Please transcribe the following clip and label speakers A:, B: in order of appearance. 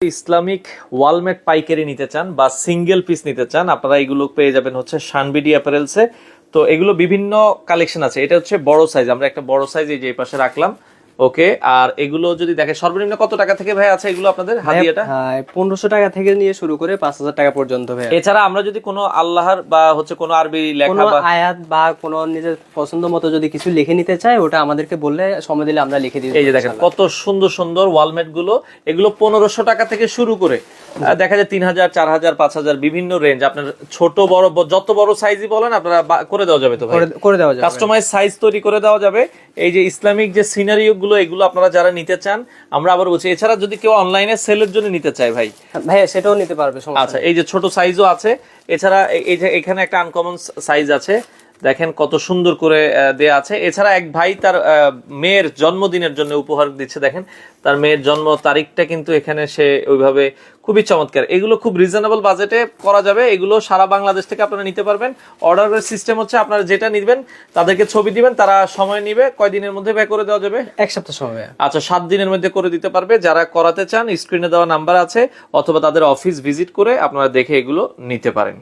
A: Islamic wall mat পাইকারি নিতে চান বা সিঙ্গেল পিস নিতে চান, আপনারা এগুলো পেয়ে যাবেন হচ্ছে শানবিডি অ্যাপারেলসে। তো এগুলো বিভিন্ন কালেকশন আছে। এটা হচ্ছে বড় সাইজ, আমরা একটা বড় সাইজ এই যে এই পাশে রাখলাম। ওকে, আর এগুলো যদি দেখে সর্বনিম্ন কত টাকা থেকে ভাই আছে এগুলো আপনাদের হাদিয়াটা?
B: 1500 টাকা থেকে নিয়ে শুরু করে 5000 টাকা পর্যন্ত ভাই।
A: এছাড়া আমরা যদি কোনো আল্লাহর বা হচ্ছে কোনো আরবি লেখা
B: কোনো
A: বা
B: আয়াত বা কোনো নিজের পছন্দ মতো যদি কিছু লিখে নিতে চায়, ওটা আমাদেরকে বললে সময় দিলে আমরা লিখে দিই।
A: এই যে দেখেন কত সুন্দর সুন্দর ওয়ালমেট গুলো, এগুলো 1500 টাকা থেকে শুরু করে দেখা যায় 3000, 4000, 5000 বিভিন্ন রেঞ্জ। আপনার ছোট বড় যত বড় সাইজই বলেন আপনারা করে দেওয়া যাবে। তো ভাই
B: করে দেওয়া যাবে,
A: কাস্টমাইজ সাইজ তৈরি করে দেওয়া যাবে। এই যে ইসলামিক যে সিনারিও গুলো, এগুলো আপনারা যারা নিতে চান, আমরা আবার বলছি, এছাড়া যদি কেউ অনলাইনে সেলের জন্য নিতে চায় ভাই,
B: ভাইয়া সেটাও নিতে পারবে।
A: আচ্ছা, এই যে ছোট সাইজও আছে। এছাড়া এই যে এখানে একটা আনকমন সাইজ আছে, দেখেন কত সুন্দর করে দেয়া আছে। এছাড়া এক ভাই তার মেয়ের জন্মদিনের জন্য উপহার দিচ্ছে, দেখেন তার মেয়ের জন্ম তারিখটা কিন্তু এখানে সে ওইভাবে, খুবই চমৎকার। এগুলো খুব রিজনেবল বাজেটে করা যাবে, এগুলো সারা বাংলাদেশ থেকে আপনারা নিতে পারবেন। অর্ডারের সিস্টেম হচ্ছে আপনারা যেটা নিবেন তাদেরকে ছবি দিবেন, তারা সময় নিবে। কয়দিনের মধ্যে ব্যয় করে দেওয়া যাবে?
B: 1 সপ্তাহ সময়।
A: আচ্ছা, 7 দিনের মধ্যে করে দিতে পারবে। যারা করাতে চান স্ক্রিনে দেওয়া নাম্বার আছে, অথবা তাদের অফিস ভিজিট করে আপনারা দেখে এগুলো নিতে পারেন।